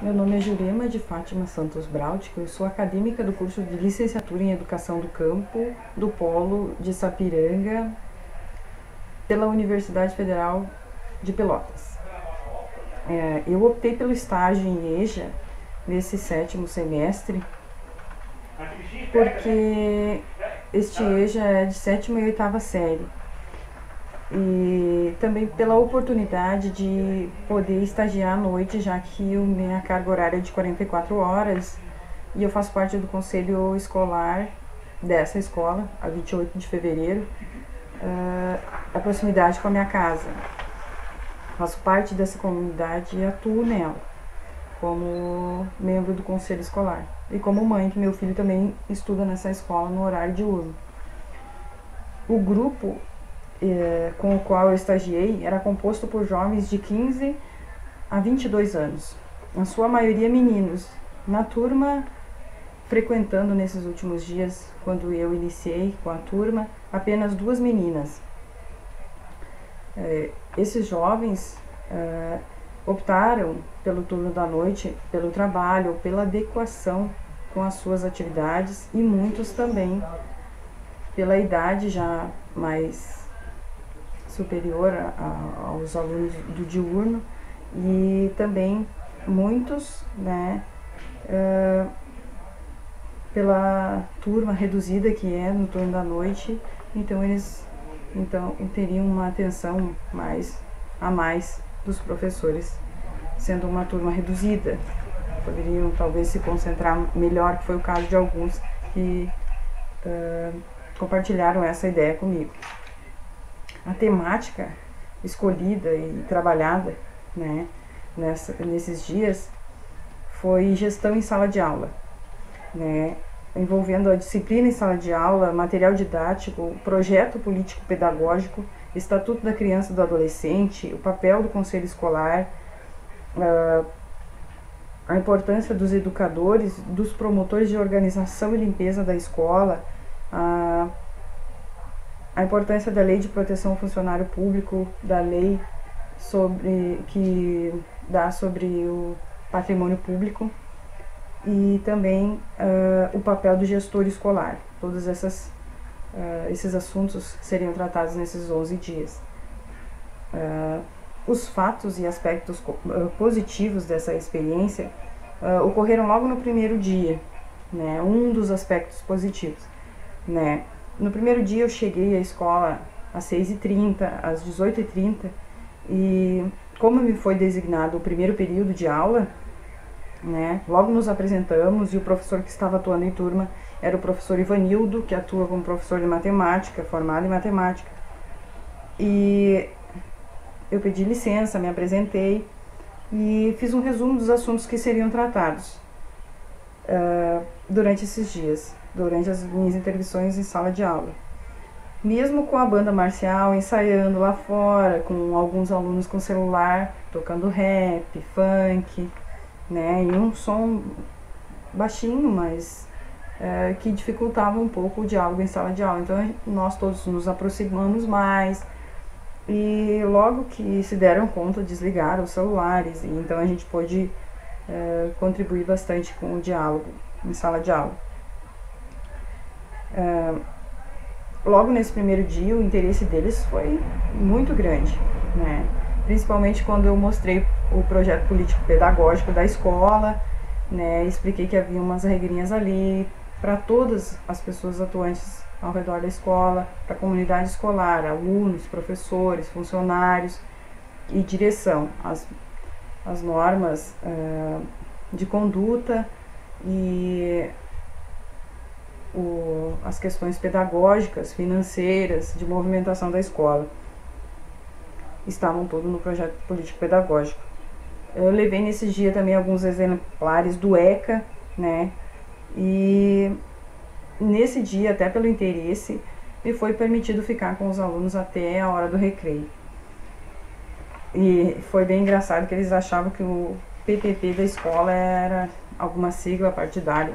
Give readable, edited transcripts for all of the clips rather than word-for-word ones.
Meu nome é Jurema de Fátima Santos Braut, eu sou acadêmica do curso de Licenciatura em Educação do Campo, do Polo de Sapiranga, pela Universidade Federal de Pelotas. Eu optei pelo estágio em EJA nesse 7º semestre, porque este EJA é de 7ª e 8ª série. E também pela oportunidade de poder estagiar à noite, já que minha carga horária é de 44 horas e eu faço parte do conselho escolar dessa escola, a 28 de fevereiro, a proximidade com a minha casa. Faço parte dessa comunidade e atuo nela como membro do conselho escolar e como mãe, que meu filho também estuda nessa escola no horário diurno. O grupo com o qual eu estagiei era composto por jovens de 15 a 22 anos, a sua maioria meninos. Na turma, frequentando nesses últimos dias, quando eu iniciei com a turma, apenas 2 meninas. Esses jovens optaram pelo turno da noite, pelo trabalho, pela adequação com as suas atividades, e muitos também pela idade já mais superior aos alunos do diurno, e também muitos, pela turma reduzida que é no turno da noite, então eles teriam uma atenção a mais dos professores, sendo uma turma reduzida. Poderiam talvez se concentrar melhor, que foi o caso de alguns que compartilharam essa ideia comigo. A temática escolhida e trabalhada, nesses dias foi gestão em sala de aula, envolvendo a disciplina em sala de aula, material didático, projeto político-pedagógico, estatuto da criança e do adolescente, o papel do conselho escolar, a importância dos educadores, dos promotores de organização e limpeza da escola, a importância da lei de proteção ao funcionário público, da lei que dá sobre o patrimônio público, e também o papel do gestor escolar. Todos esses assuntos seriam tratados nesses 11 dias. Os fatos e aspectos positivos dessa experiência ocorreram logo no primeiro dia, um dos aspectos positivos, No primeiro dia eu cheguei à escola às 6h30, às 18h30, e como me foi designado o primeiro período de aula, logo nos apresentamos, e o professor que estava atuando em turma era o professor Ivanildo, que atua como professor de matemática, formado em matemática. E eu pedi licença, me apresentei e fiz um resumo dos assuntos que seriam tratados durante esses dias, durante as minhas intervenções em sala de aula. Mesmo com a banda marcial ensaiando lá fora, com alguns alunos com celular, tocando rap, funk, em um som baixinho, mas que dificultava um pouco o diálogo em sala de aula. Então nós todos nos aproximamos mais, e logo que se deram conta, desligaram os celulares, e então a gente pôde contribuir bastante com o diálogo em sala de aula. Logo nesse primeiro dia, o interesse deles foi muito grande, principalmente quando eu mostrei o projeto político-pedagógico da escola, expliquei que havia umas regrinhas ali para todas as pessoas atuantes ao redor da escola, para a comunidade escolar, alunos, professores, funcionários e direção, as normas de conduta e as questões pedagógicas, financeiras, de movimentação da escola. Estavam todos no projeto político-pedagógico. Eu levei nesse dia também alguns exemplares do ECA, e nesse dia, até pelo interesse, me foi permitido ficar com os alunos até a hora do recreio. E foi bem engraçado que eles achavam que o PPP da escola era alguma sigla partidária.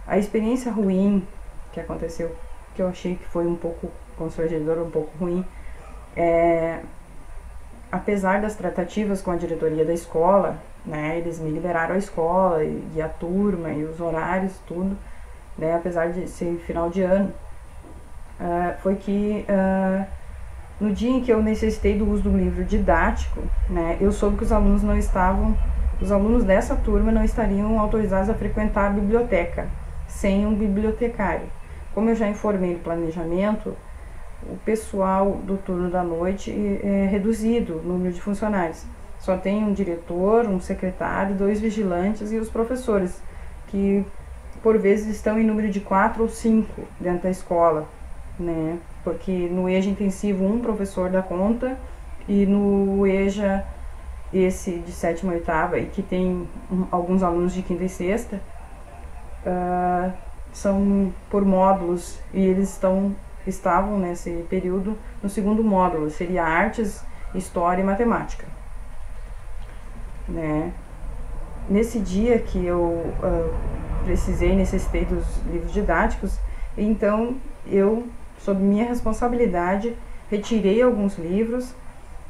A experiência ruim que aconteceu, que eu achei que foi um pouco constrangedora, um pouco ruim, apesar das tratativas com a diretoria da escola, né, eles me liberaram a escola e a turma e os horários, tudo, né, apesar de ser final de ano, foi que no dia em que eu necessitei do uso do livro didático, né, eu soube que os alunos dessa turma não estariam autorizados a frequentar a biblioteca sem um bibliotecário. Como eu já informei no planejamento, o pessoal do turno da noite é reduzido o número de funcionários. Só tem um diretor, um secretário, 2 vigilantes e os professores, que por vezes estão em número de 4 ou 5 dentro da escola, né? Porque no EJA intensivo um professor dá conta e no EJA esse de 7ª e 8ª e que tem alguns alunos de 5ª e 6ª, são por módulos e eles estavam nesse período no 2º módulo, seria artes, história e matemática, né? Nesse dia que eu necessitei dos livros didáticos, então eu, sob minha responsabilidade, retirei alguns livros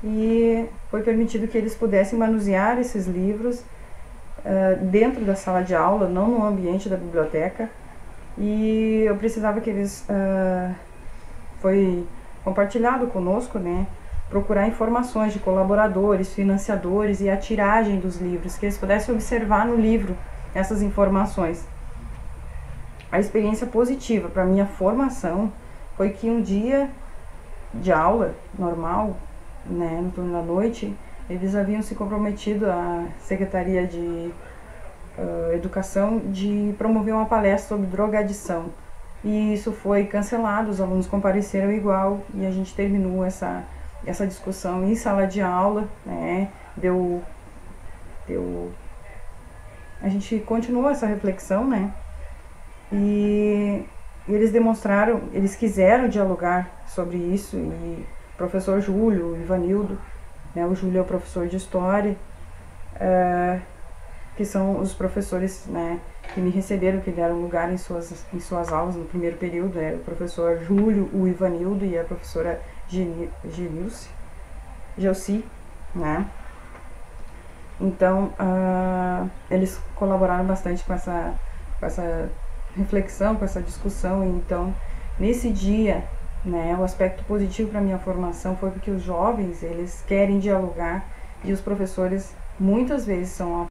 e foi permitido que eles pudessem manusear esses livros dentro da sala de aula, não no ambiente da biblioteca, e eu precisava que eles, foi compartilhado conosco, né, procurar informações de colaboradores, financiadores e a tiragem dos livros, que eles pudessem observar no livro essas informações. A experiência positiva para minha formação foi que um dia de aula normal, né, no turno da noite, eles haviam se comprometido, a Secretaria de Educação, de promover uma palestra sobre drogadição. E isso foi cancelado, os alunos compareceram igual e a gente terminou essa discussão em sala de aula, né? A gente continuou essa reflexão, né? E eles quiseram dialogar sobre isso, e o professor Júlio, o Ivanildo, né, o Júlio é o professor de História, que são os professores, né, que me receberam, que deram lugar em suas aulas no primeiro período, o professor Júlio, o Ivanildo e a professora Gelsi, né. Então, eles colaboraram bastante com essa reflexão, com essa discussão. Então, nesse dia, né, o aspecto positivo para minha formação foi porque os jovens, eles querem dialogar e os professores muitas vezes são